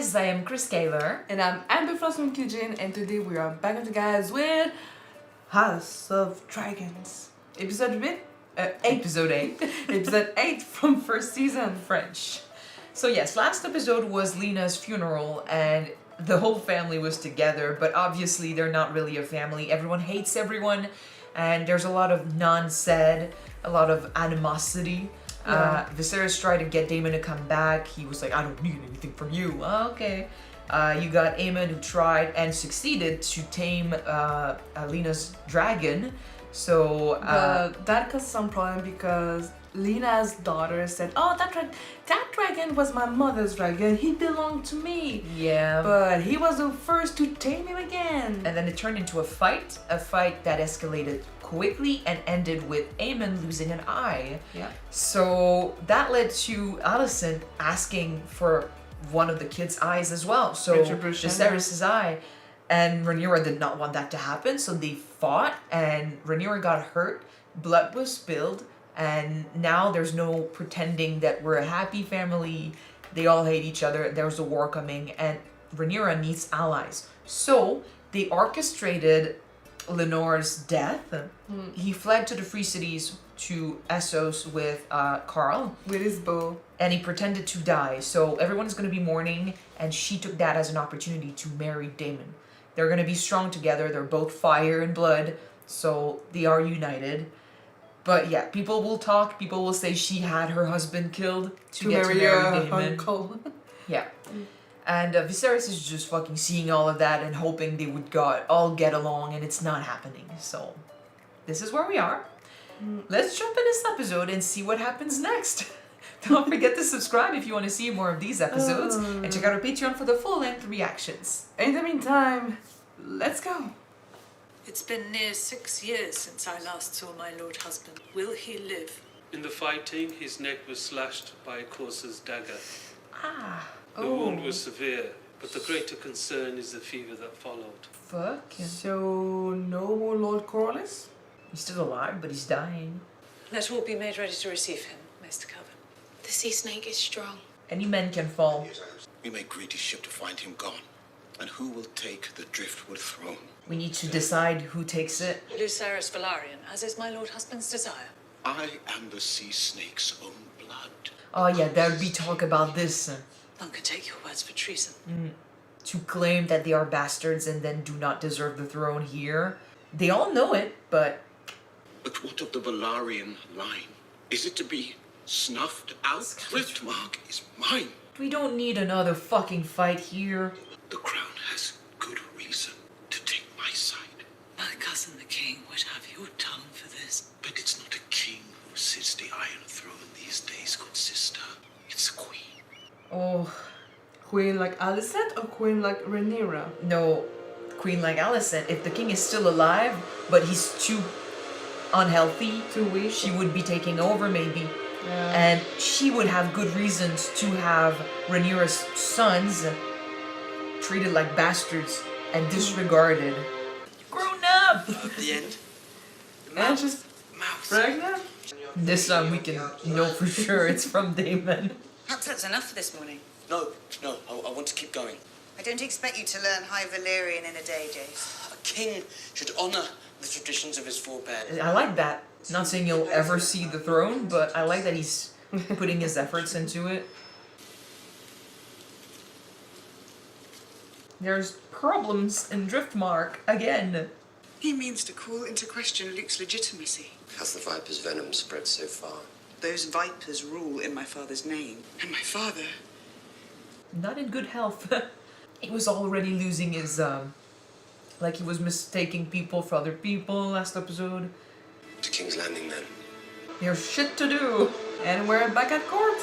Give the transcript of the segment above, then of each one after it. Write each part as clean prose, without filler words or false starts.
guys, I am Chris Kaler. And I'm Amber from Kyuujin, and today we are back with the guys with House of Dragons. Episode 8. Episode 8. Episode 8 from first season. French. So yes, last episode was Lena's funeral and the whole family was together, but obviously they're not really a family. Everyone hates everyone and there's a lot of non-said, a lot of animosity. Yeah. Viserys tried to get Daemon to come back. He was like, I don't need anything from you. Okay. You got Aemond who tried and succeeded to tame Lena's dragon. So that caused some problem because Lena's daughter said, "Oh, that dragon was my mother's dragon. He belonged to me." Yeah. But he was the first to tame him again. And then it turned into a fight that escalated quickly and ended with Aemond losing an eye. Yeah. So that led to Alicent asking for one of the kids' eyes as well. So Viserys' eye. And Rhaenyra did not want that to happen, so they fought, and Rhaenyra got hurt, blood was spilled, and now there's no pretending that we're a happy family, they all hate each other, there's a war coming, and Rhaenyra needs allies. So they orchestrated Lenore's death. He fled to the Free Cities to Essos with Carl. With his bow. And he pretended to die, so everyone's going to be mourning, and she took that as an opportunity to marry Daemon. They're going to be strong together, they're both fire and blood, so they are united. But yeah, people will talk, people will say she had her husband killed to get to marry Daemon. Uncle. Yeah. And Viserys is just fucking seeing all of that and hoping they would all get along, and it's not happening. So, this is where we are. Let's jump in this episode and see what happens next. Don't forget to subscribe if you want to see more of these episodes, and check out our Patreon for the full-length reactions. In the meantime, let's go. It's been near 6 years since I last saw my lord husband. Will he live? In the fighting, his neck was slashed by Corlys' dagger. The Oh. wound was severe, but the greater concern is the fever that followed. Fuck. So, no more Lord Corlys? He's still alive, but he's dying. Let all be made ready to receive him, Maester Coven. The sea snake is strong. Any men can fall. We may greet his ship to find him gone. And who will take the Driftwood Throne? We need to decide who takes it. Lucerys Velaryon, as is my lord husband's desire. I am the sea snake's own blood. Oh yeah, there would be talk about this. None can take your words for treason. To claim that they are bastards and then do not deserve the throne here. They all know it, but... But what of the Velaryon line? Is it to be snuffed out? Driftmark is mine. We don't need another fucking fight here. The crown has good reason to take my side. My cousin the king would have your tongue for this. But it's not a king who sits the Iron Throne these days, good sister. It's a queen. Oh, Queen like Alicent or Queen like Rhaenyra? no. Queen like Alicent, if the king is still alive, but he's too unhealthy, Too weak? she would be taking over maybe. Yeah. And she would have good reasons to have Rhaenyra's sons treated like bastards and disregarded. Grown up! At the end, And she's mouse. pregnant? This time we can know for sure it's from Daemon. Perhaps that's enough for this morning. No, I want to keep going. I don't expect you to learn High Valyrian in a day, Jace. A king should honour the traditions of his forebears. I like that. Not saying you'll ever see the throne, but I like that he's putting his efforts into it. There's problems in Driftmark again. He means to call into question Luke's legitimacy. Has the viper's venom spread so far? Those vipers rule in my father's name. And my father... Not in good health. He was already losing his, like he was mistaking people for other people last episode. To King's Landing then. There's shit to do. And we're back at court.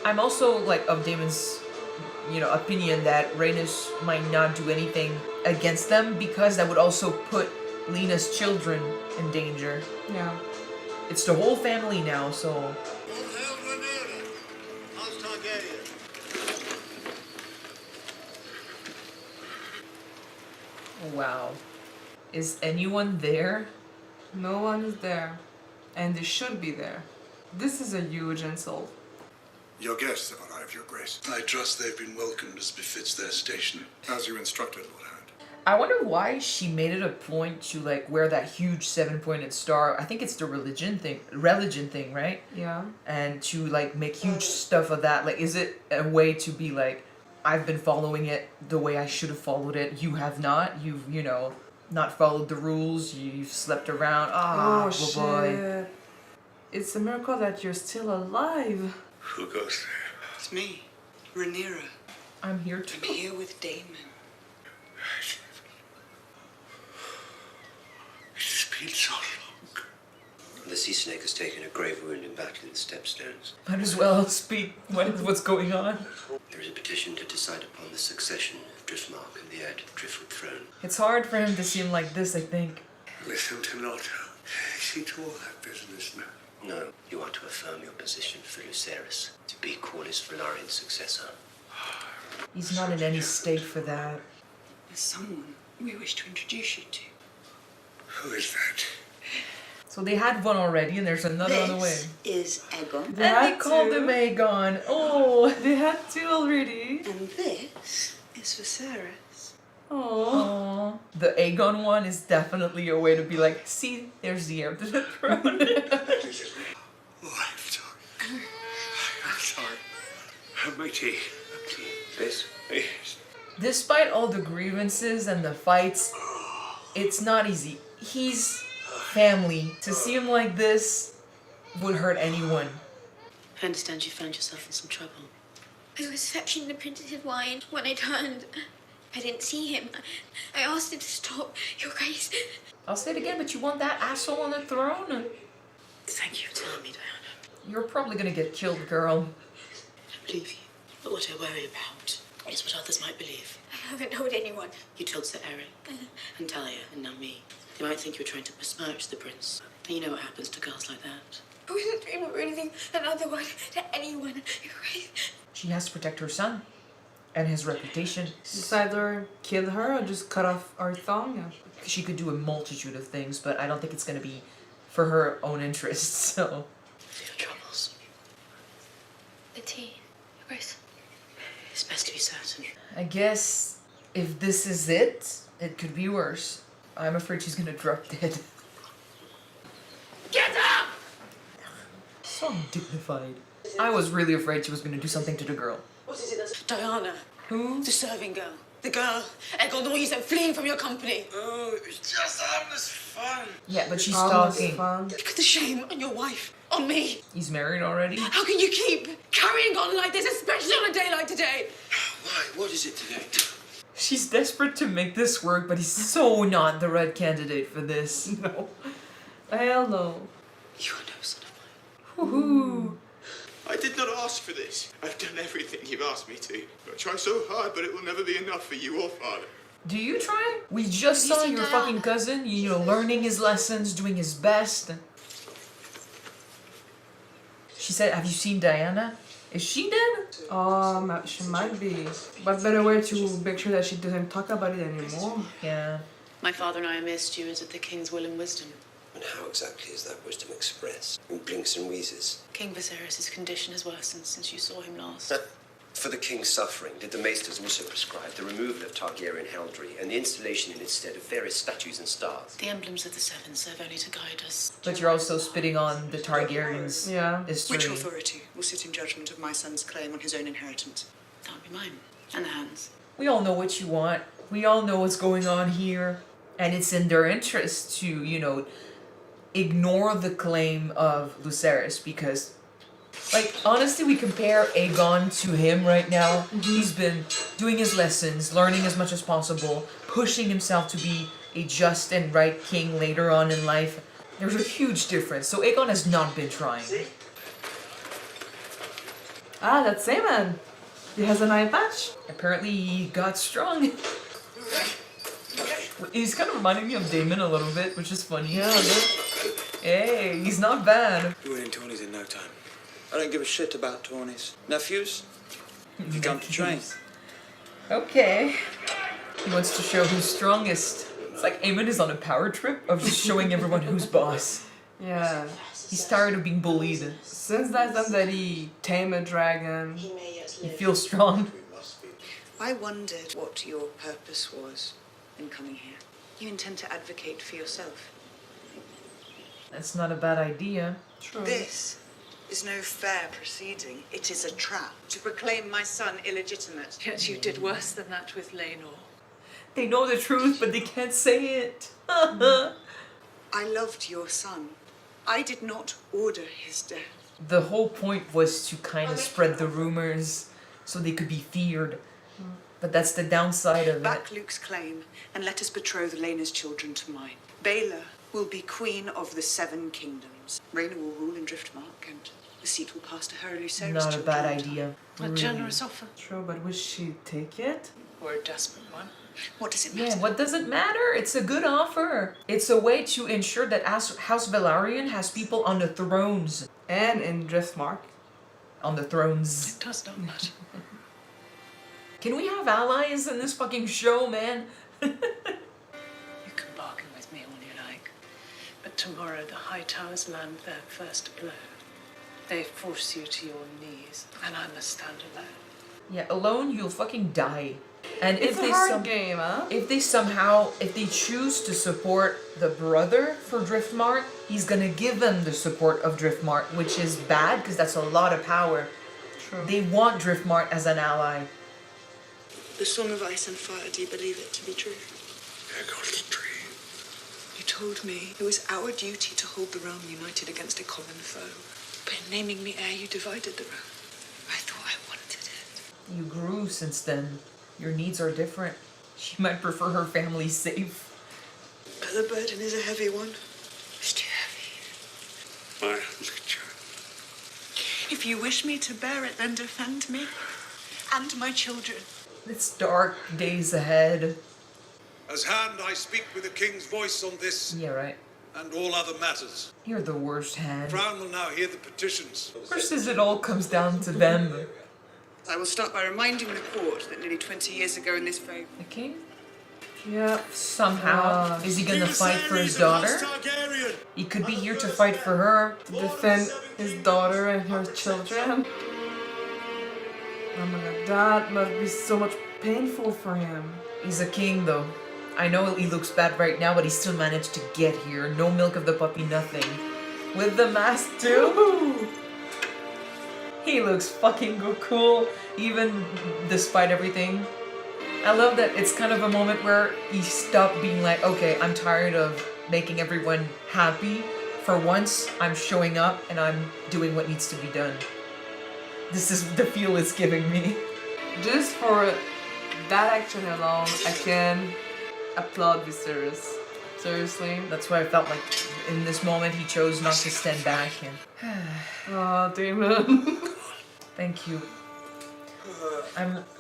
I'm also like of Daemon's, opinion that Rhaenys might not do anything against them because that would also put Lena's children in danger. Yeah. It's the whole family now, so... Wow. Is anyone there? No one is there. And they should be there. This is a huge insult. Your guests have arrived, Your Grace. I trust they've been welcomed as befits their station. As you instructed, Lord Hound. I wonder why she made it a point to like wear that huge 7-pointed star. I think it's the religion thing, right? Yeah. And to like make huge stuff of that. Like, is it a way to be like, I've been following it the way I should have followed it. You have not. You've, you know, not followed the rules. You've slept around. Oh shit. Boy. It's a miracle that you're still alive. Who goes there? It's me, Rhaenyra. I'm here too. I'm here with Daemon. It's been so long. The sea snake has taken a grave wound in battle in the Stepstones. Might as well speak what's going on. There is a petition to decide upon the succession of Driftmark and the heir to the Driftmark Throne. It's hard for him to seem like this, I think. Listen to not. See to all that business now. No, you are to affirm your position for Lucerys, to be Corlys' Velaryon successor. He's not in any state for that. There's someone we wish to introduce you to. Who is that? So they had one already, and there's another on the way. This is Aegon. And they called him Aegon. Oh, they had two already. And this is Viserys. Oh, the Aegon one is definitely a way to be like, see, there's the heir to the throne. Oh, I'm sorry. I'm sorry. My tea. This? Yes. Despite all the grievances and the fights, it's not easy. He's family. To see him like this would hurt anyone. I understand you found yourself in some trouble. I was fetching the printed wine when I turned. I didn't see him. I asked him to stop, Your Grace. I'll say it again, but you want that asshole on the throne? Thank you for telling me, Diana. You're probably gonna get killed, girl. I believe you. But what I worry about is what others might believe. I haven't told anyone. You told Sir Eric, and Talia, and now me. They might think you were trying to besmirch the prince. And you know what happens to girls like that. I wouldn't dream of anything another word to anyone, Your Grace. She has to protect her son and his reputation. Just either kill her or just cut off her tongue. She could do a multitude of things, but I don't think it's gonna be for her own interests, so. Your troubles. The tea, Your Grace. It's best to be certain. I guess if this is it, it could be worse. I'm afraid she's gonna drop dead. Get up! So undignified. I was really afraid she was gonna do something to the girl. What is it that's... Diana. Who? The serving girl. The girl. Echo, the one you sent fleeing from your company. Oh, it's just harmless fun. Yeah, but she's Harmless talking. fun. Look at the shame on your wife. On me. He's married already? How can you keep carrying on like this, especially on a day like today? Why? What is it today? She's desperate to make this work, but he's so not the right candidate for this. No. Hell no. You are no son of mine. Woohoo! I did not ask for this. I've done everything you've asked me to. I try so hard, but it will never be enough for you or father. Do you try? We just saw your fucking cousin, you know, learning his lessons, doing his best. She said, have you seen Diana? Is she dead? She might be. But better way to make sure that she doesn't talk about it anymore. Yeah. My father and I are mere stewards of the king's will and wisdom. And how exactly is that wisdom expressed? In blinks and wheezes? King Viserys' condition has worsened since you saw him last. For the king's suffering, did the maesters also prescribe the removal of Targaryen heraldry and the installation in its stead of various statues and stars? The emblems of the Seven serve only to guide us. But you're also spitting on the Targaryens' history. Which authority will sit in judgment of my son's claim on his own inheritance? That would be mine. And the hands. We all know what you want. We all know what's going on here. And it's in their interest to, you know, ignore the claim of Lucerys because, like, honestly, we compare Aegon to him right now. He's been doing his lessons, learning as much as possible, pushing himself to be a just and right king later on in life. There's a huge difference. So Aegon has not been trying. Ah, that's Aemond. He has an eye patch. Apparently he got strong. He's kind of reminding me of Daemon a little bit, which is funny. Yeah, hey, he's not bad. You're winning tourneys in no time. I don't give a shit about tourneys. Nephews? If you come to train. Okay. He wants to show who's strongest. It's like Aemond is on a power trip of just showing everyone who's boss. Yeah. He's tired of being bullied. Since that time that he tamed a dragon, he feels strong. I wondered what your purpose was in coming here. You intend to advocate for yourself? That's not a bad idea. True. This is no fair proceeding. It is a trap to proclaim my son illegitimate. Yet you did worse than that with Rhaenyra. They know the truth, but they can't say it. I loved your son. I did not order his death. The whole point was to kind of spread the rumors so they could be feared. But that's the downside of Back it. Luke's claim, and let us betroth Laena's children to mine. Baela will be queen of the 7 kingdoms. Rhaenyra will rule in Driftmark, and the seat will pass to her and Lucerys. Not a bad idea. A generous offer. True, but would she take it? Or a desperate one. What does it matter? Yeah, what does it matter? It's a good offer. It's a way to ensure that House Velaryon has people on the thrones. And in Driftmark. On the thrones. It does not matter. Can we have allies in this fucking show, man? You can bargain with me all you like. But tomorrow the High Towers land their first blow. They force you to your knees, and I must stand alone. Yeah, alone you'll fucking die. And It's if a they hard game, huh? if they choose to support the brother for Driftmark, he's gonna give them the support of Driftmark, which is bad because that's a lot of power. True. They want Driftmark as an ally. The Song of Ice and Fire, do you believe it to be true? There goes the tree. You told me it was our duty to hold the realm united against a common foe. But in naming me heir, you divided the realm. I thought I wanted it. You grew since then. Your needs are different. She might prefer her family safe. But the burden is a heavy one. It's too heavy. My nature. If you wish me to bear it, then defend me and my children. It's dark days ahead. As hand, I speak with the king's voice on this Yeah, right. and all other matters. You're the worst hand. Crown will now hear the petitions. First is it all comes down to them. I will start by reminding the court that nearly 20 years ago in this very... The king? Yeah. Somehow. Is he gonna fight for his daughter? He could be here to fight for her. To defend his daughter and her children. Oh my god, that must be so much painful for him. He's a king though. I know he looks bad right now, but he still managed to get here. No milk of the puppy, nothing. With the mask too. He looks fucking cool, even despite everything. I love that it's kind of a moment where he stopped being like, okay, I'm tired of making everyone happy. For once, I'm showing up and I'm doing what needs to be done. This is the feel it's giving me. Just for that action alone, I can applaud Viserys. Seriously. That's why I felt like in this moment he chose not to stand back and... Oh, Damon. Thank you.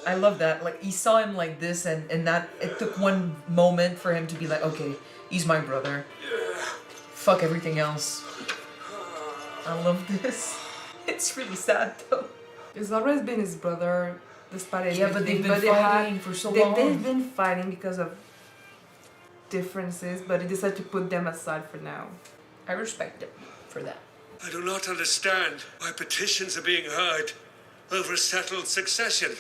I love that. Like, he saw him like this and that it took one moment for him to be like, okay, he's my brother. Fuck everything else. I love this. It's really sad though. It's always been his brother, despite everything. Yeah, but they've been fighting for so long. They've been fighting because of differences, but he decided to put them aside for now. I respect it for that. I do not understand why petitions are being heard over a settled succession.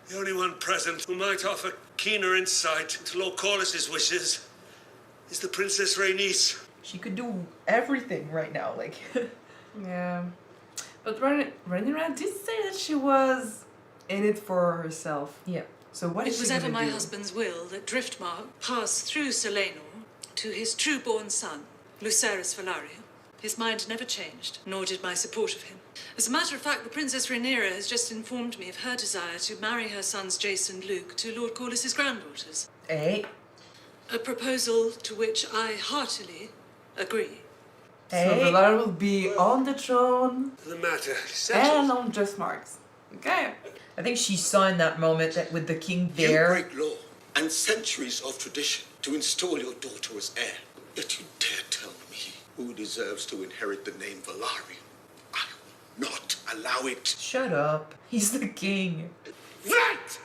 The only one present who might offer keener insight into Lord Corlys' wishes is the Princess Rhaenys. She could do everything right now, like... Yeah. But Rhaenyra did say that she was in it for herself. Yeah. So what is It was she ever gonna my do? husband's will that Driftmark pass through Sir Rhaenyra to his true-born son, Lucerys Velaryon. His mind never changed, nor did my support of him. As a matter of fact, the Princess Rhaenyra has just informed me of her desire to marry her sons Jace and Luke to Lord Corlys' granddaughters. Hey. A proposal to which I heartily agree. So Velaryon will be on the throne The matter and on Driftmark. Okay. I think she saw in that moment that with the king You there... break law and centuries of tradition to install your daughter as heir. Yet you dare tell me who deserves to inherit the name Velaryon. I will not allow it. Shut up. He's the king. That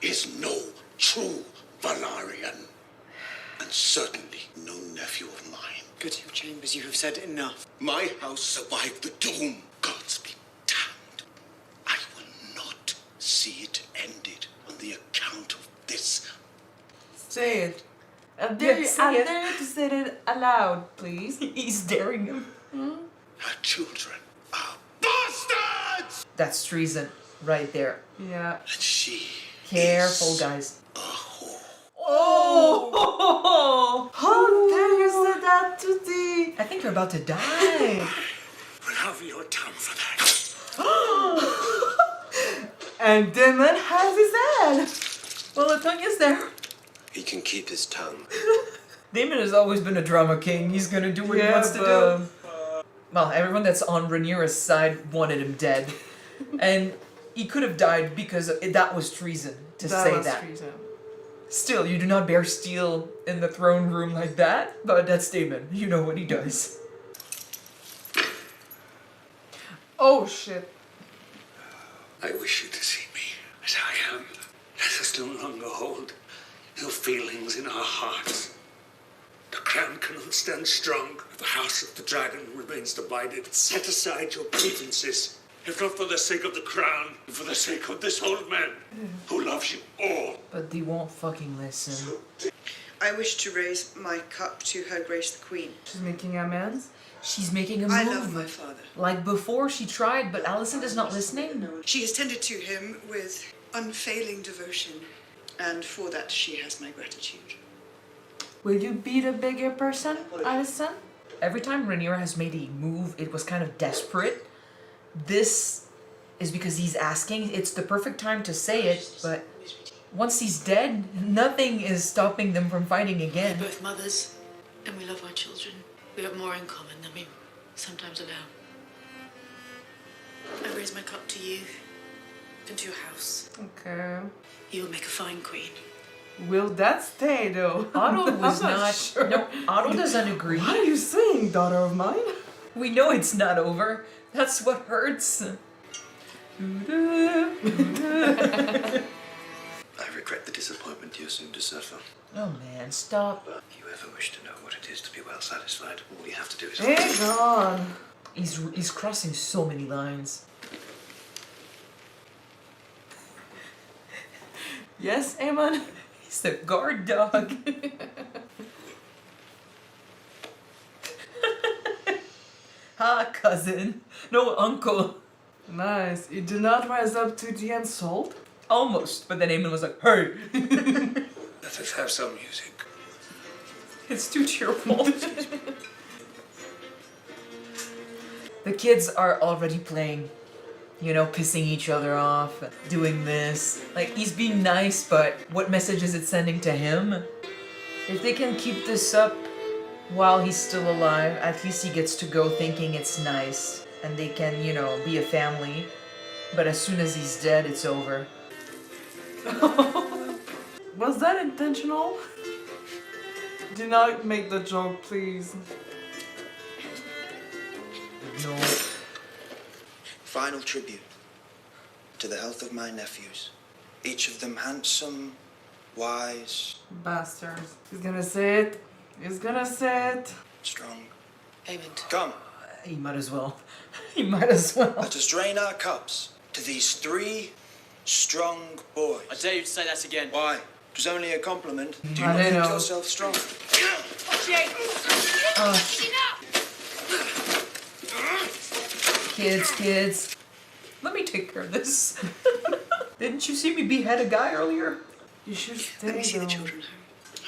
is no true Velaryon. And certainly no nephew of mine. Go to your chambers. You have said enough. My house survived the doom. Gods be damned. I will not see it ended on the account of this. Say it. I dare you to say it aloud, please. He's daring him. Her children are bastards! That's treason right there. Yeah. And she Careful, is guys. a whore. Oh! How dare you say that to the... I think you're about to die. We'll have your tongue for that. And Demon has his head. Well, the tongue is there. He can keep his tongue. Daemon has always been a drama king. He's gonna do what he wants to do. Well, everyone that's on Rhaenyra's side wanted him dead. And he could have died because that was treason to say that. Treason. Still, you do not bear steel in the throne room like that, but that's Daemon. You know what he does. Oh shit. I wish you to see me as I am. Let us no longer hold ill feelings in our hearts. The crown cannot stand strong if the house of the dragon remains divided. Set aside your grievances, if not for the sake of the crown, for the sake of this old man who loves you all. But they won't fucking listen. I wish to raise my cup to Her Grace the Queen. She's making amends. She's making a move. I love my father. Like before, she tried, but Alicent is not listening. She has tended to him with unfailing devotion, and for that she has my gratitude. Will you be the bigger person, Alicent? Every time Rhaenyra has made a move, it was kind of desperate. This is because he's asking. It's the perfect time to say it, but once he's dead, nothing is stopping them from fighting again. We're both mothers, and we love our children. We have more in common than we sometimes allow. I raise my cup to you and to your house. Okay. You will make a fine queen. Will that stay though? Otto was I'm not. sure. No, Otto doesn't agree. What are you saying, daughter of mine? We know it's not over. That's what hurts. I regret the disappointment you're soon to suffer. Oh man, stop. If you ever wish to know what it is to be well satisfied, all you have to do is... Hey, God. He's crossing so many lines. Yes, Aemond? He's the guard dog. Ha, cousin. No, uncle. Nice. You did not rise up to the insult? Almost, but then Aemond was like, hey. Let us have some music. It's too cheerful. The kids are already playing. You know, pissing each other off, doing this. Like, he's being nice, but what message is it sending to him? If they can keep this up while he's still alive, at least he gets to go thinking it's nice. And they can, you know, be a family. But as soon as he's dead, it's over. Was that intentional? Do not make the joke, please. No. Final tribute to the health of my nephews. Each of them handsome, wise, Bastards. He's gonna say it. He's gonna say it. strong. Aemond. Come, He might as well. He might as well. let us drain our cups to these 3 strong boys. I dare you to say that again. Why? It was only a compliment. Do you I not think know. yourself strong? Kids. Let me take care of this. Didn't you see me behead a guy earlier? You should stay. Let me see the though. children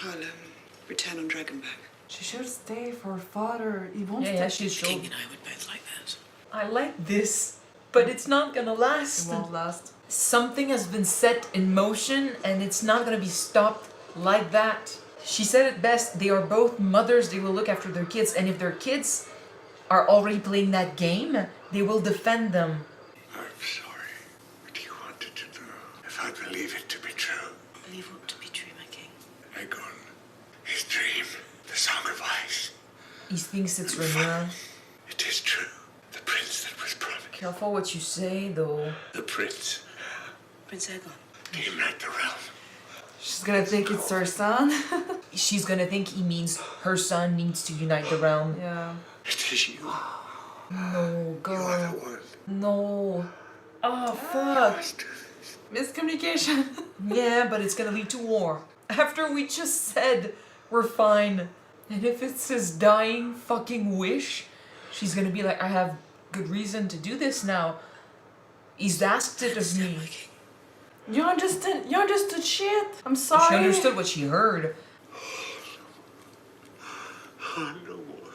home. I'll return on Dragonback. She should stay for father. He won't Yeah, stay. she's King sure. and I would both like that. I like this, but it's not gonna It last. won't last. Something has been set in motion and it's not gonna be stopped like that. She said it best, they are both mothers, they will look after their kids, and if their kids are already playing that game, they will defend them. I'm sorry. What do you want it to do? If I believe it to be true, Believe what to be true, my king. Aegon, his dream, the Song of Ice. He thinks it's Rhaenyra. It is true. The prince that was promised. Careful what you say, though. The prince Prince Aegon. came like the realm. She's gonna think it's her son. she's gonna think he means her son needs to unite the realm. Yeah. It is you. No, girl. You are the one. No. Oh, fuck. Miscommunication. Yeah, but it's gonna lead to war. After we just said we're fine. And if it's his dying fucking wish, she's gonna be like, I have good reason to do this now. He's asked it of me. You understood shit. I'm sorry. She understood what she heard. No more.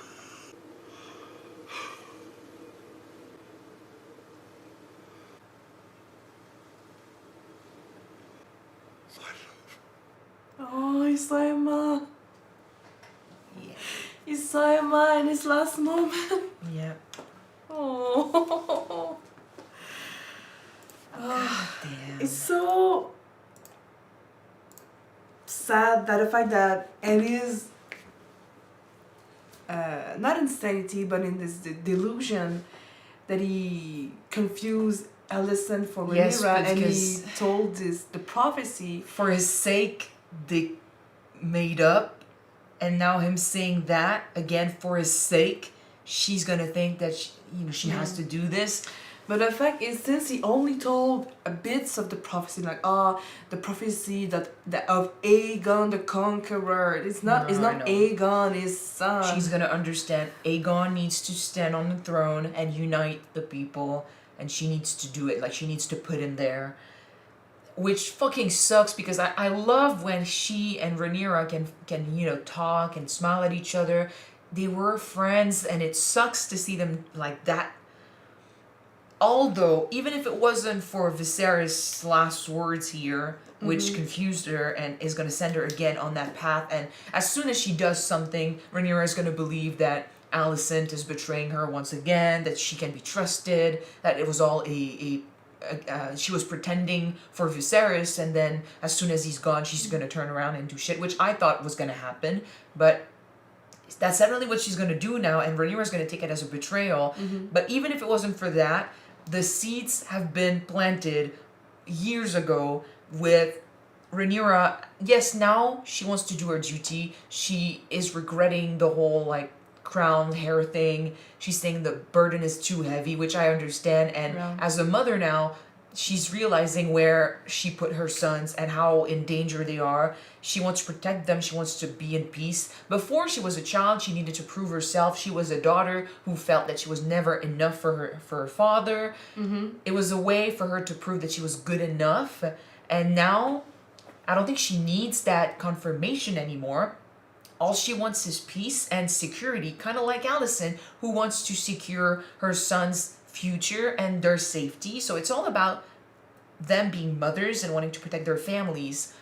Oh, he saw Emma. Yeah. He saw Emma in his last moment. Yeah. Oh. God damn. It's so sad that the fact that Ellie's not insanity, but in this delusion that he confused Alicent for Rhaenyra, Yes, and he because told the prophecy. for his sake, they made up, and now him saying that again for his sake, she's gonna think that she has to do this. But the fact is, since he only told bits of the prophecy, like the prophecy that of Aegon the Conqueror, it's not Aegon, his son. She's gonna understand Aegon needs to stand on the throne and unite the people, and she needs to do it. Like, she needs to put him there, which fucking sucks because I love when she and Rhaenyra can talk and smile at each other. They were friends, and it sucks to see them like that. Although, even if it wasn't for Viserys' last words here, which confused her and is going to send her again on that path, and as soon as she does something, Rhaenyra is going to believe that Alicent is betraying her once again, that she can be trusted, that it was all she was pretending for Viserys, and then as soon as he's gone, she's going to turn around and do shit, which I thought was going to happen, but that's definitely what she's going to do now, and Rhaenyra is going to take it as a betrayal. But even if it wasn't for that, the seeds have been planted years ago with Rhaenyra. Yes, now she wants to do her duty. She is regretting the whole crown hair thing. She's saying the burden is too heavy, which I understand. And as a mother now, she's realizing where she put her sons and how in danger they are. She wants to protect them. She wants to be in peace. Before she was a child, she needed to prove herself. She was a daughter who felt that she was never enough for her father. It was a way for her to prove that she was good enough. And now, I don't think she needs that confirmation anymore. All she wants is peace and security, kind of like Alicent, who wants to secure her son's future and their safety. So it's all about them being mothers and wanting to protect their families.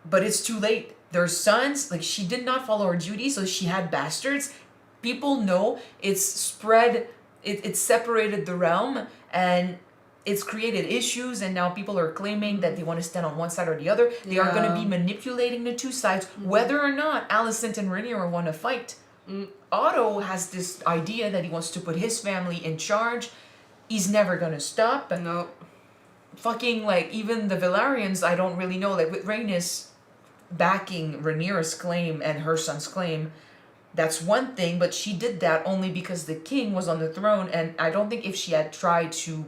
But it's too late. Their sons, she did not follow her duty, so she had bastards. People know it's spread, it's separated the realm, and it's created issues, and now people are claiming that they want to stand on one side or the other. They are going to be manipulating the two sides, whether or not Alicent and Rhaenyra want to fight. Otto has this idea that he wants to put his family in charge. He's never going to stop. No. Fucking, even the Velaryons, I don't really know. With Rhaenys backing Rhaenyra's claim and her son's claim, that's one thing, but she did that only because the king was on the throne, and I don't think if she had tried to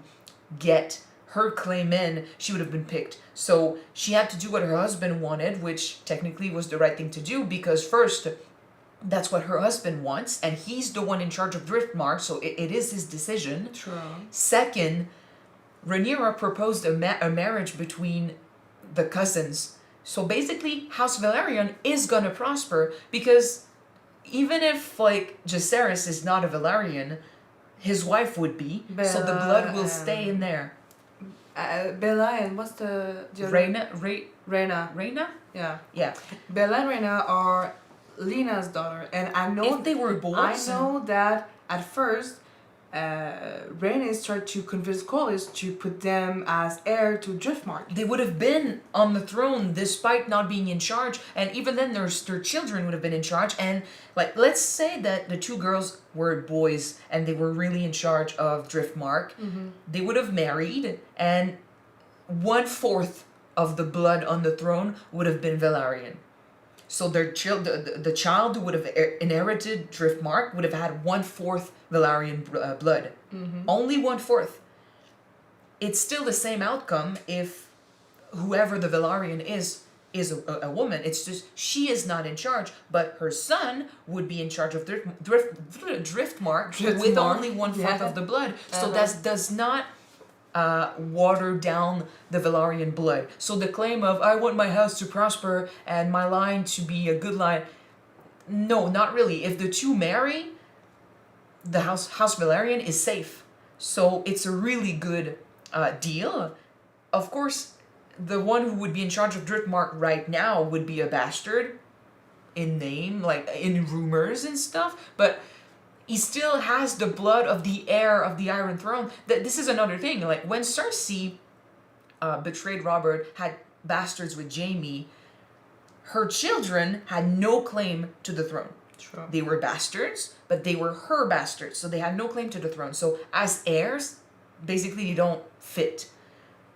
get her claim in, she would have been picked. So she had to do what her husband wanted, which technically was the right thing to do, because first, that's what her husband wants, and he's the one in charge of Driftmark, so it is his decision. True. Second, Rhaenyra proposed a marriage between the cousins. So basically, House Velaryon is gonna prosper, because even if, Jacaerys is not a Velaryon, his wife would be, so the blood will stay in there. Bella and what's the... Rhaenyra? Yeah. Yeah. Bella and Rhaenyra are Lena's daughter, and I know... If they were boys... I know that at first, Rhaenys tried to convince Corlys to put them as heir to Driftmark. They would have been on the throne despite not being in charge, and even then their children would have been in charge, and let's say that the two girls were boys and they were really in charge of Driftmark. They would have married, and 1/4 of the blood on the throne would have been Velaryon. So their the child who would have inherited Driftmark would have had 1/4 Velaryon blood. Only 1/4. It's still the same outcome if whoever the Velaryon is a woman. It's just she is not in charge, but her son would be in charge of Driftmark with only 1/4 of the blood. So that does not water down the Velaryon blood. So the claim of I want my house to prosper and my line to be a good line, no, not really. If the two marry, the House Velaryon is safe. So it's a really good deal. Of course, the one who would be in charge of Driftmark right now would be a bastard in name, like in rumors and stuff, but he still has the blood of the heir of the Iron Throne. This is another thing. Like when Cersei betrayed Robert, had bastards with Jaime, her children had no claim to the throne. True. They were bastards, but they were her bastards, so they had no claim to the throne. So as heirs, basically they don't fit.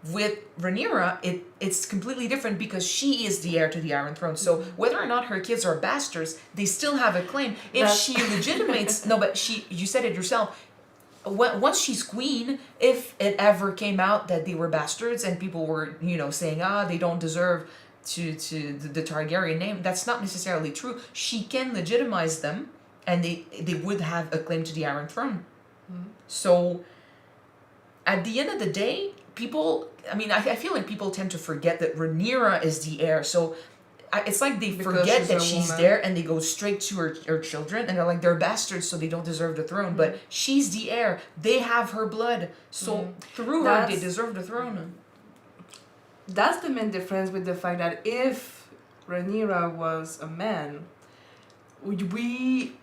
With Rhaenyra, it's completely different because she is the heir to the Iron Throne. So whether or not her kids are bastards, they still have a claim. If she legitimates, no, but you said it yourself. Once she's queen, if it ever came out that they were bastards and people were, saying they don't deserve to the Targaryen name, that's not necessarily true. She can legitimize them, and they would have a claim to the Iron Throne. So at the end of the day, I feel like people tend to forget that Rhaenyra is the heir. So it's like they forget that she's there and they go straight to her children and they're like, they're bastards, so they don't deserve the throne. But she's the heir. They have her blood. So through her, they deserve the throne. That's the main difference with the fact that if Rhaenyra was a man, we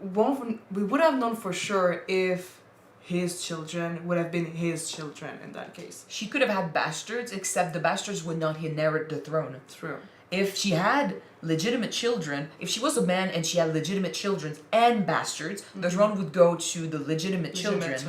would have known for sure if his children would have been his children in that case. She could have had bastards, except the bastards would not inherit the throne. True. If she had legitimate children, if she was a man and she had legitimate children and bastards, the throne would go to the legitimate children.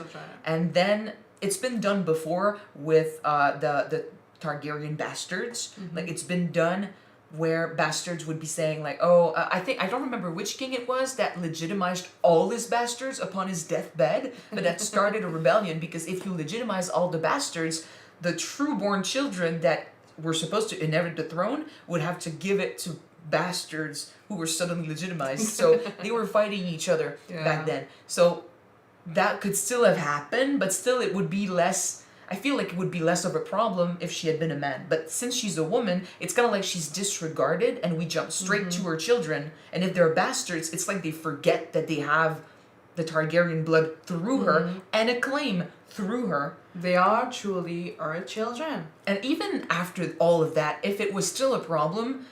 And then it's been done before with the Targaryen bastards. Like it's been done where bastards would be saying like, I don't remember which king it was that legitimized all his bastards upon his deathbed, but that started a rebellion, because if you legitimize all the bastards, the true-born children that were supposed to inherit the throne would have to give it to bastards who were suddenly legitimized. So they were fighting each other back then. So that could still have happened, but still it would be less... I feel like it would be less of a problem if she had been a man. But since she's a woman, it's kind of like she's disregarded and we jump straight to her children. And if they're bastards, it's like they forget that they have the Targaryen blood through her and a claim through her. They are truly our children. And even after all of that, if it was still a problem,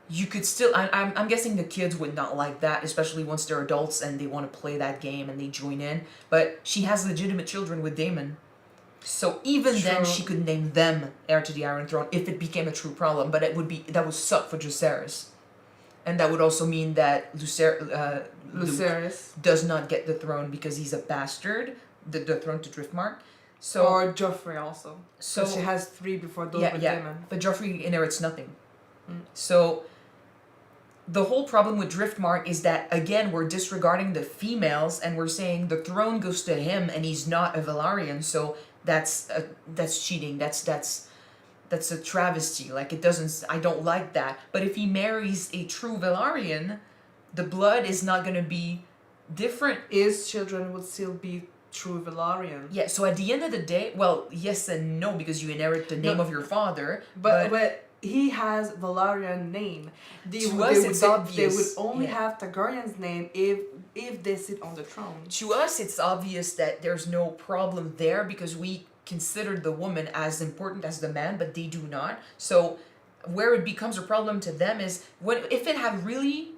you could still... I'm guessing the kids would not like that, especially once they're adults and they want to play that game and they join in. But she has legitimate children with Daemon. So even then, she could name them heir to the Iron Throne if it became a true problem. But that would suck for Lucerys, and that would also mean that Lucerys does not get the throne because he's a bastard. The throne to Driftmark. So or Joffrey also. So she has 3 before those with Daemon. But Joffrey inherits nothing. So the whole problem with Driftmark is that, again, we're disregarding the females and we're saying the throne goes to him and he's not a Velaryon. So that's cheating. That's a travesty. Like, it doesn't... I don't like that. But if he marries a true Velaryon, the blood is not going to be different. His children would still be true Velaryon. Yeah, so at the end of the day... Well, yes and no, because you inherit the name of your father. But he has Velaryon name. It's obvious. They would only have Targaryen's name if they sit on the throne. To us, it's obvious that there's no problem there because we consider the woman as important as the man, but they do not. So where it becomes a problem to them is if it had really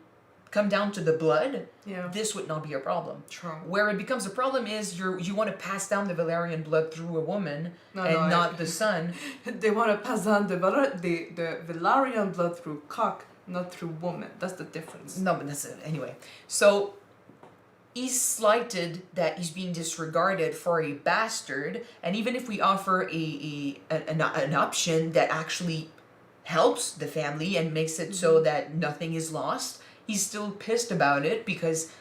come down to the blood, this would not be a problem. True. Where it becomes a problem is you want to pass down the Velaryon blood through a woman not the son. They want to pass down the Velaryon blood through cock, not through woman. That's the difference. No, but that's it. Anyway. So he's slighted that he's being disregarded for a bastard, and even if we offer an option that actually helps the family and makes it so that nothing is lost, he's still pissed about it because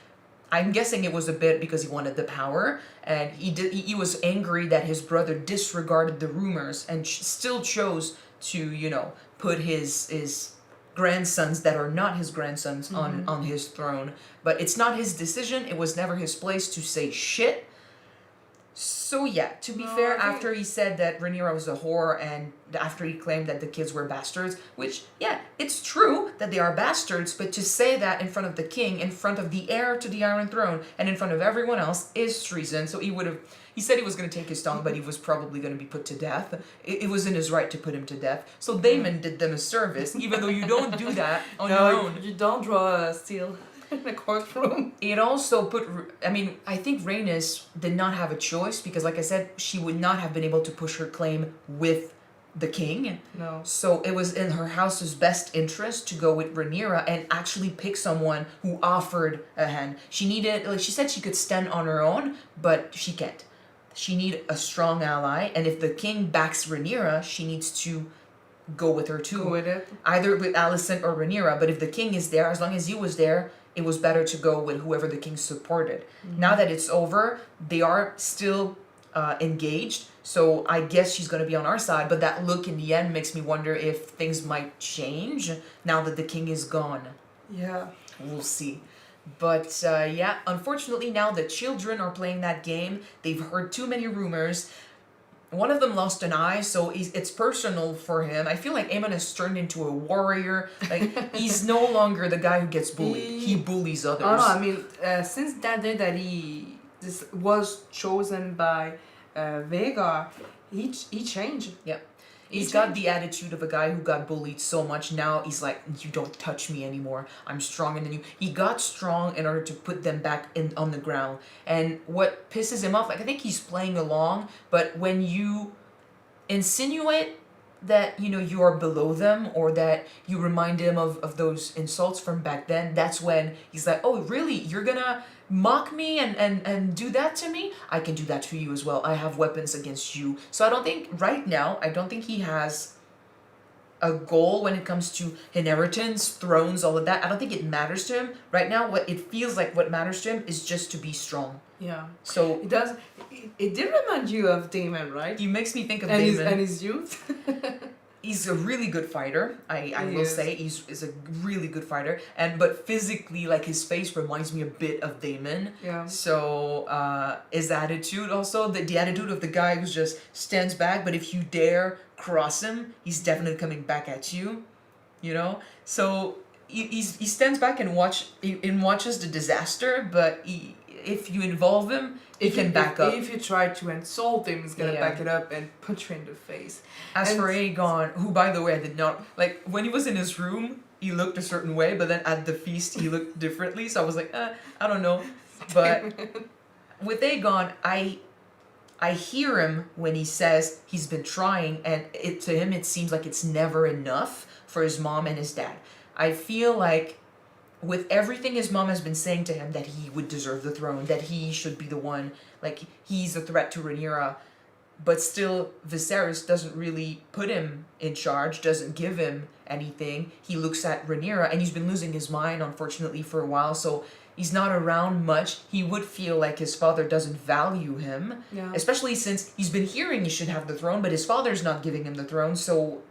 I'm guessing it was a bit because he wanted the power, and he was angry that his brother disregarded the rumors and still chose to, you know, put his grandsons that are not his grandsons on his throne. But it's not his decision. It was never his place to say shit. So yeah, to be fair, after he said that Rhaenyra was a whore and after he claimed that the kids were bastards, which, yeah, it's true that they are bastards, but to say that in front of the king, in front of the heir to the Iron Throne, and in front of everyone else is treason. So he said he was going to take his tongue, but he was probably going to be put to death. It was in his right to put him to death. So Daemon did them a service, even though you don't do that on your own. You don't draw a steel in a courtroom. It also I think Rhaenys did not have a choice because, like I said, she would not have been able to push her claim with the king. No. So it was in her house's best interest to go with Rhaenyra and actually pick someone who offered a hand. She said she could stand on her own, but she can't. She needed a strong ally, and if the king backs Rhaenyra, she needs to go with her too. Go with it. Either with Alicent or Rhaenyra, but if the king is there, as long as he was there, it was better to go with whoever the king supported. Now that it's over, they are still engaged, so I guess she's going to be on our side, but that look in the end makes me wonder if things might change now that the king is gone. Yeah. We'll see. But yeah, unfortunately now the children are playing that game. They've heard too many rumors. One of them lost an eye, so it's personal for him. I feel like Aemond has turned into a warrior. Like, he's no longer the guy who gets bullied. He bullies others. Oh, no, I mean, since that day that he was chosen by Vhagar, he changed. Yeah. He's got the attitude of a guy who got bullied so much. Now he's like, you don't touch me anymore. I'm stronger than you. He got strong in order to put them back on the ground. And what pisses him off, like, I think he's playing along, but when you insinuate that, you know, you are below them or that you remind him of those insults from back then, that's when he's like, oh, really? You're gonna mock me and do that to me? I can do that to you as well. I have weapons against you. So I don't think he has a goal when it comes to inheritance, thrones, all of that. I don't think it matters to him. Right now, what it feels like what matters to him is just to be strong. Yeah. So it does. It did remind you of Daemon, right? He makes me think of Daemon. And his youth. He's a really good fighter. I will say he's a really good fighter. But physically, like, his face reminds me a bit of Daemon. Yeah. So his attitude also, the attitude of the guy who just stands back, but if you dare cross him, he's definitely coming back at you. You know? So he stands back and watches the disaster, but if you involve him, he can back up. If you try to insult him, he's gonna back it up and punch you in the face. As for Aegon, who, by the way, I did not like when he was in his room, he looked a certain way, but then at the feast he looked differently. So I was like, I don't know. But with Aegon, I hear him when he says he's been trying, and to him it seems like it's never enough for his mom and his dad. I feel like with everything his mom has been saying to him, that he would deserve the throne, that he should be the one, like, he's a threat to Rhaenyra, but still Viserys doesn't really put him in charge, doesn't give him anything. He looks at Rhaenyra, and he's been losing his mind, unfortunately, for a while, so he's not around much. He would feel like his father doesn't value him, especially since he's been hearing he should have the throne, but his father's not giving him the throne, so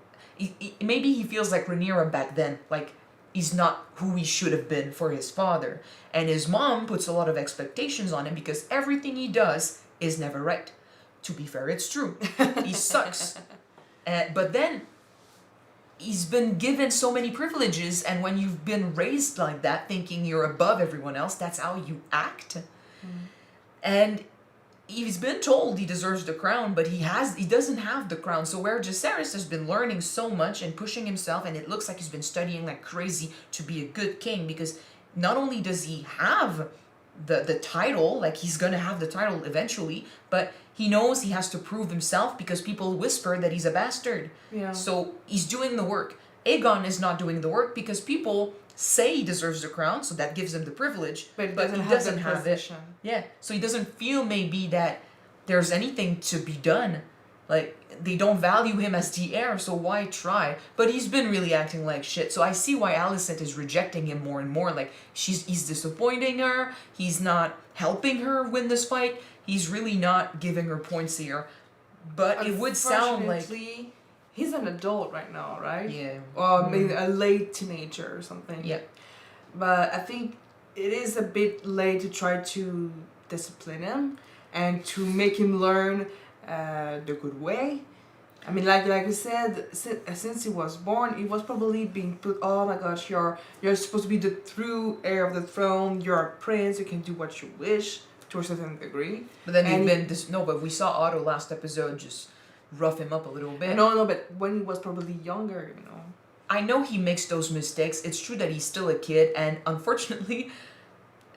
maybe he feels like Rhaenyra back then, like, he's not who he should have been for his father. And his mom puts a lot of expectations on him because everything he does is never right. To be fair, it's true. He sucks. But then, he's been given so many privileges, and when you've been raised like that, thinking you're above everyone else, that's how you act. And he's been told he deserves the crown, but he doesn't have the crown. So where Viserys has been learning so much and pushing himself, and it looks like he's been studying like crazy to be a good king, because not only does he have the title, like he's gonna have the title eventually, but he knows he has to prove himself because people whisper that he's a bastard. Yeah. So he's doing the work. Aegon is not doing the work because people say he deserves the crown, so that gives him the privilege, but he doesn't have it. Yeah, so he doesn't feel maybe that there's anything to be done. Like, they don't value him as the heir, so why try? But he's been really acting like shit, so I see why Alicent is rejecting him more and more. Like, he's disappointing her, he's not helping her win this fight, he's really not giving her points here. But it would sound like... He's an adult right now, right? Yeah. Or maybe a late teenager or something. Yeah. But I think it is a bit late to try to discipline him and to make him learn the good way. I mean, like we said, since he was born, he was probably being put, oh my gosh, you're supposed to be the true heir of the throne, you're a prince, you can do what you wish, to a certain degree. But then but we saw Otto last episode just rough him up a little bit. No, but when he was probably younger, you know. I know he makes those mistakes. It's true that he's still a kid, and unfortunately,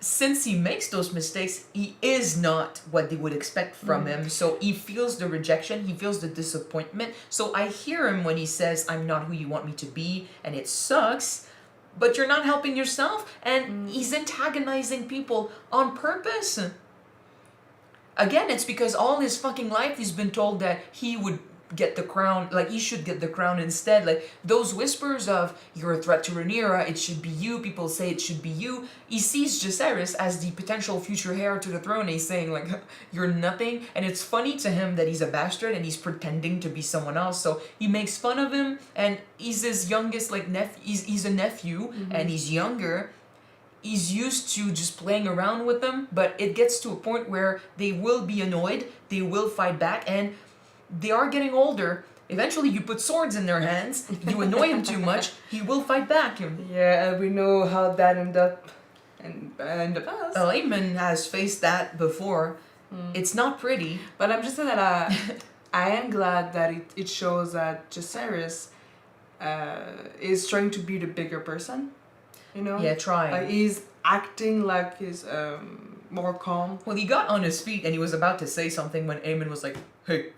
since he makes those mistakes, he is not what they would expect from him. So he feels the rejection, he feels the disappointment. So I hear him when he says, I'm not who you want me to be, and it sucks, but you're not helping yourself, and he's antagonizing people on purpose. Again, it's because all his fucking life he's been told that he would get the crown, like he should get the crown instead. Like those whispers of you're a threat to Rhaenyra, it should be you, people say it should be you. He sees Viserys as the potential future heir to the throne, and he's saying like, you're nothing. And it's funny to him that he's a bastard and he's pretending to be someone else. So he makes fun of him, and he's his youngest like he's a nephew, and he's younger. He's used to just playing around with them, but it gets to a point where they will be annoyed, they will fight back, and they are getting older. Eventually you put swords in their hands, you annoy him too much, he will fight back. Yeah, and we know how that ended up in the past. Aemond has faced that before. It's not pretty. But I'm just saying that I am glad that it shows that Viserys is trying to be the bigger person. You know? Yeah, trying. Like he's acting like he's more calm. Well, he got on his feet and he was about to say something when Aemond was like, hey,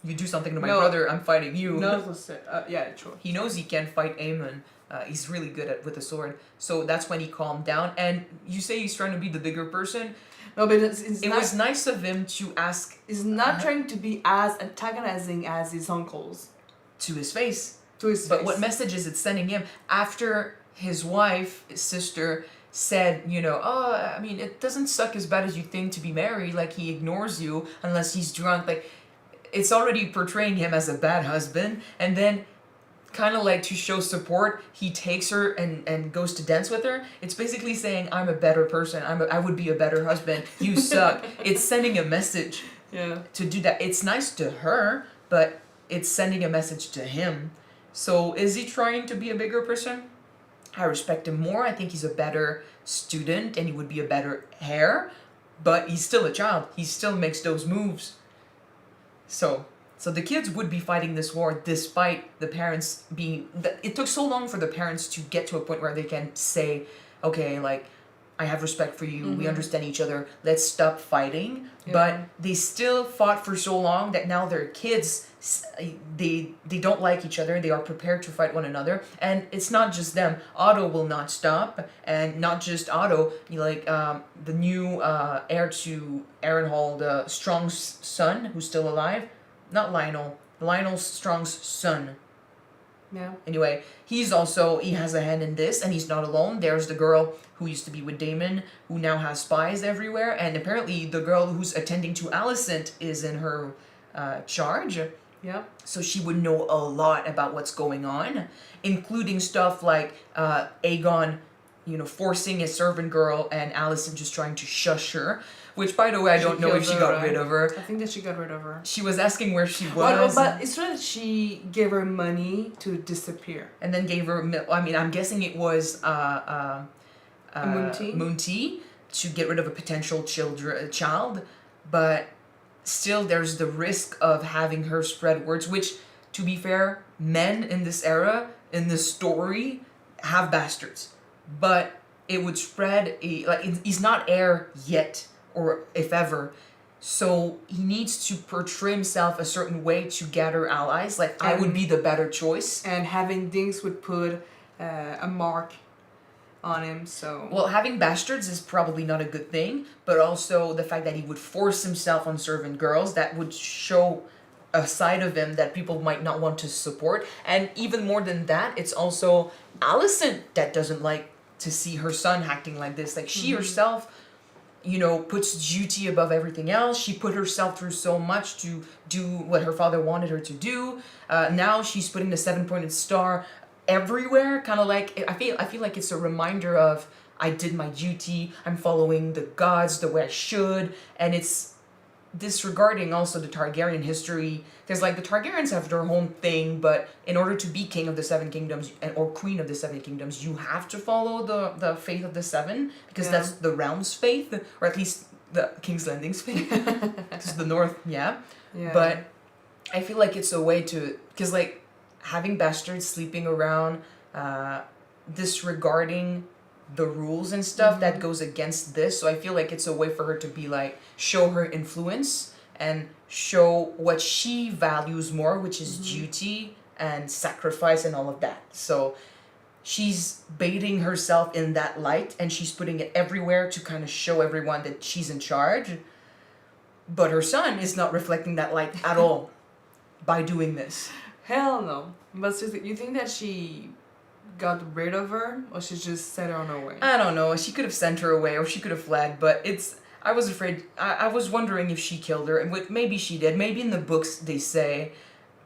you do something to my brother, I'm fighting you. Yeah, true. He knows he can fight Aemond. He's really good with the sword. So that's when he calmed down. And you say he's trying to be the bigger person. No, but it was nice of him to ask. He's not trying to be as antagonizing as his uncles. To his face. But what message is it sending him? After his wife, his sister, said, you know, oh, I mean, it doesn't suck as bad as you think to be married. Like, he ignores you unless he's drunk. Like, it's already portraying him as a bad husband. And then, kind of like to show support, he takes her and goes to dance with her. It's basically saying, I'm a better person. I would be a better husband. You suck. It's sending a message to do that. It's nice to her, but it's sending a message to him. So, is he trying to be a bigger person? I respect him more. I think he's a better student and he would be a better heir, but he's still a child. He still makes those moves. So the kids would be fighting this war despite the parents being... It took so long for the parents to get to a point where they can say, okay, like, I have respect for you, we understand each other, let's stop fighting. Yeah. But they still fought for so long that now their kids, they don't like each other, they are prepared to fight one another. And it's not just them. Otto will not stop, and not just Otto, like the new heir to Harrenhal, Strong's son, who's still alive. Not Lionel. Lionel Strong's son. Yeah. Anyway, he has a hand in this, and he's not alone. There's the girl who used to be with Daemon, who now has spies everywhere, and apparently the girl who's attending to Alicent is in her charge. Yeah. So she would know a lot about what's going on, including stuff like Aegon, forcing a servant girl, and Alicent just trying to shush her. Which, by the way, I don't know if she got rid of her. I think that she got rid of her. She was asking where she was. But it's true that she gave her money to disappear. And then gave her... I mean, I'm guessing it was moon tea to get rid of a potential child. But still, there's the risk of having her spread words. Which, to be fair, men in this era, in this story, have bastards. But it would spread... he's not heir yet. Or if ever. So he needs to portray himself a certain way to gather allies. Like, I would be the better choice. And having things would put a mark on him, so... Well, having bastards is probably not a good thing. But also the fact that he would force himself on servant girls, that would show a side of him that people might not want to support. And even more than that, it's also Alicent that doesn't like to see her son acting like this. Like, she herself, you know, puts duty above everything else. She put herself through so much to do what her father wanted her to do. Now she's putting the 7-pointed star everywhere. Kind of like, I feel like it's a reminder of, I did my duty, I'm following the gods the way I should, and it's disregarding also the Targaryen history, because like the Targaryens have their own thing, but in order to be king of the Seven Kingdoms or queen of the Seven Kingdoms, you have to follow the faith of the seven, because that's the realm's faith, or at least the King's Landing's faith, because the North, but I feel like it's a way to, because like having bastards sleeping around, disregarding the rules and stuff, that goes against this. So I feel like it's a way for her to be like, show her influence and show what she values more, which is duty and sacrifice and all of that. So she's baiting herself in that light, and she's putting it everywhere to kind of show everyone that she's in charge. But her son is not reflecting that light at all by doing this. Hell no. But seriously, you think that she got rid of her, or she just sent her on her way? I don't know. She could have sent her away, or she could have fled, but I was afraid. I was wondering if she killed her, and maybe she did. Maybe in the books they say,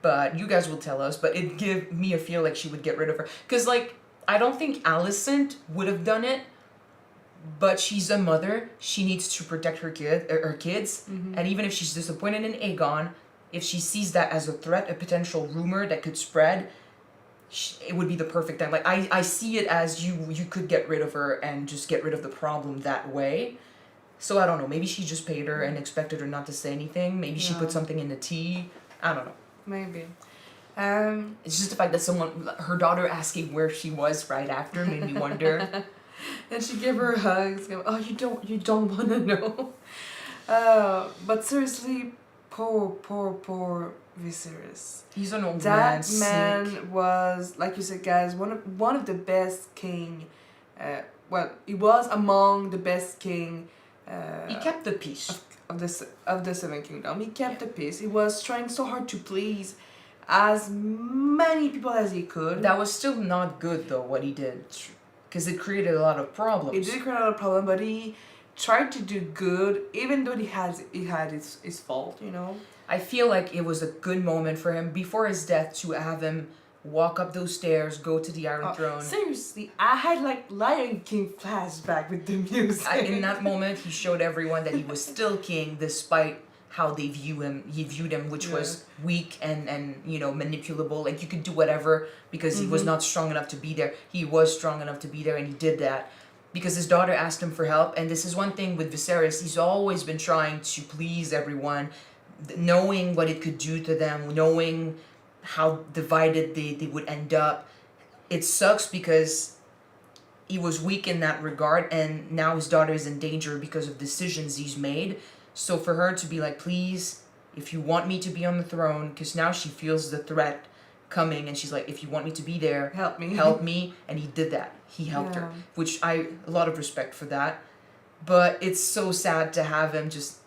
but you guys will tell us. But it gave me a feel like she would get rid of her. Because, like, I don't think Alicent would have done it, but she's a mother. She needs to protect her kids. And even if she's disappointed in Aegon, if she sees that as a threat, a potential rumor that could spread, it would be the perfect time. Like, I see it as you could get rid of her and just get rid of the problem that way. So I don't know. Maybe she just paid her and expected her not to say anything. Maybe she put something in the tea. I don't know. Maybe. It's just the fact that her daughter asking where she was right after made me wonder. And she gave her hugs. Oh, you don't want to know. But seriously, poor Viserys. He's an old man. man. That man was, like you said, guys, one of the best king. Well, he was among the best king. He kept the peace of the Seven Kingdom. He kept the peace. He was trying so hard to please as many people as he could. That was still not good though, what he did, because it created a lot of problems. It did create a lot of problems, but he tried to do good, even though he had his fault, you know. I feel like it was a good moment for him before his death to have him walk up those stairs, go to the Iron Throne. Seriously, I had like Lion King flashback with the music. In that moment, he showed everyone that he was still king, despite how they view him. He viewed him, which was weak and you know, manipulable. Like, you could do whatever because he was not strong enough to be there. He was strong enough to be there, and he did that because his daughter asked him for help. And this is one thing with Viserys: he's always been trying to please everyone, knowing what it could do to them, knowing how divided they would end up. It sucks because he was weak in that regard, and now his daughter is in danger because of decisions he's made. So for her to be like, please, if you want me to be on the throne, because now she feels the threat coming, and she's like, if you want me to be there, help me. And he did that. He helped her, which a lot of respect for that. But it's so sad to have him just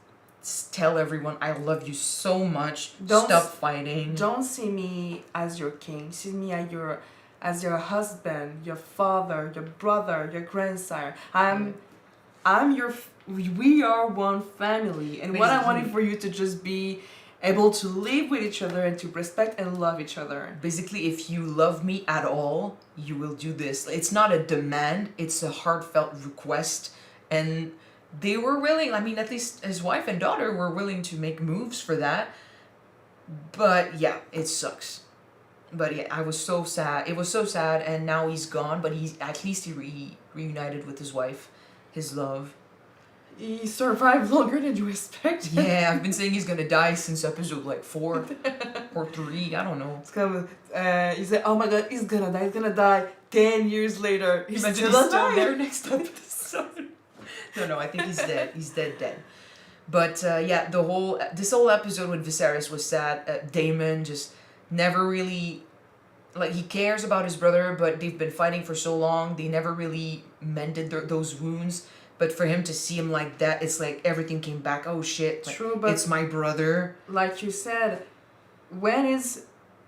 tell everyone, I love you so much. Stop fighting. Don't see me as your king. See me as your husband, your father, your brother, your grandsire. We are one family. And what I wanted for you to just be able to live with each other and to respect and love each other. Basically, if you love me at all, you will do this. It's not a demand. It's a heartfelt request. And they were willing, I mean, at least his wife and daughter were willing to make moves for that. But yeah, it sucks. But yeah, I was so sad. It was so sad, and now he's gone, but at least he reunited with his wife, his love. He survived longer than you expected. Yeah, I've been saying he's gonna die since episode like 4 or 3, I don't know. It's kind of, he said, oh my god, he's gonna die 10 years later. He's still there next episode. No, I think he's dead. He's dead. But yeah, this whole episode with Viserys was sad. Daemon just never really, like, he cares about his brother, but they've been fighting for so long. They never really mended those wounds. But for him to see him like that, it's like everything came back. Oh shit! Like, true, but it's my brother. Like you said, when is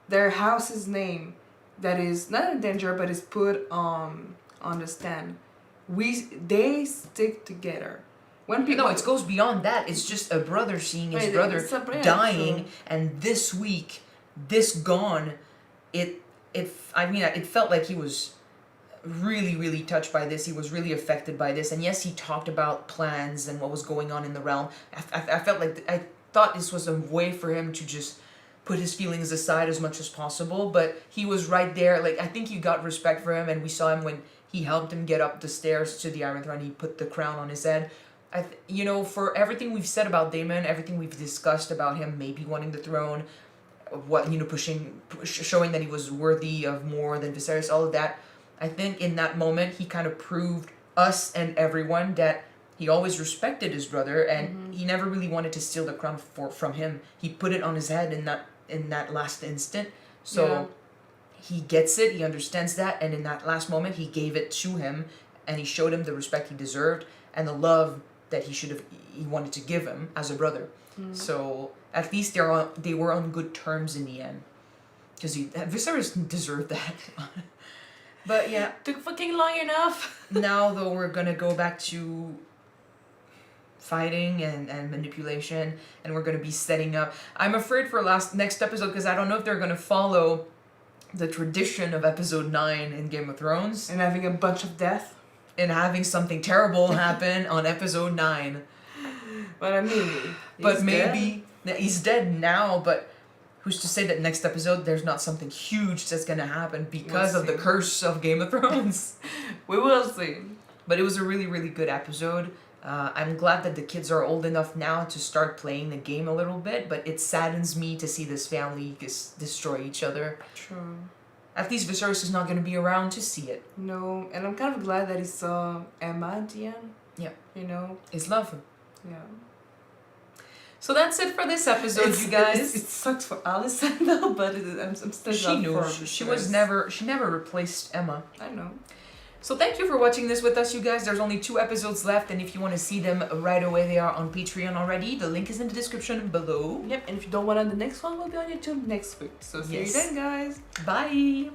their house's name that is not in danger but is put on the stand, they stick together. When people, no, it goes beyond that. It's just a brother seeing his brother dying, and this week, this gone. It felt like he was really touched by this. He was really affected by this, and yes, he talked about plans and what was going on in the realm. I felt like I thought this was a way for him to just put his feelings aside as much as possible, but he was right there. Like, I think you got respect for him, and we saw him when he helped him get up the stairs to the Iron Throne. He put the crown on his head. For everything we've said about Daemon, everything we've discussed about him maybe wanting the throne, showing that he was worthy of more than Viserys, all of that, I think in that moment he kind of proved us and everyone that he always respected his brother, and he never really wanted to steal the crown from him. He put it on his head in that last instant. So he gets it, he understands that, and in that last moment he gave it to him, and he showed him the respect he deserved and the love that he wanted to give him as a brother. So at least they were on good terms in the end, because Viserys deserved that. But yeah, took fucking long enough. Now though, we're gonna go back to fighting and manipulation, and we're gonna be setting up. I'm afraid for next episode, because I don't know if they're gonna follow the tradition of episode 9 in Game of Thrones and having a bunch of death. And having something terrible happen on episode 9. But I mean, he's dead now, but who's to say that next episode there's not something huge that's gonna happen because of the curse of Game of Thrones? We will see. But it was a really good episode. I'm glad that the kids are old enough now to start playing the game a little bit, but it saddens me to see this family destroy each other. True. At least Viserys is not going to be around to see it. No, and I'm kind of glad that he saw Emma at the end. Yeah. His love. Yeah. So that's it for this episode, you guys. It sucks for Alicent though, but I'm still she knew. She never replaced Emma. I know. So thank you for watching this with us, you guys. There's only 2 episodes left, and if you want to see them right away, they are on Patreon already. The link is in the description below. Yep, and if you don't want the next one, we'll be on YouTube next week. So see you then, guys. Bye.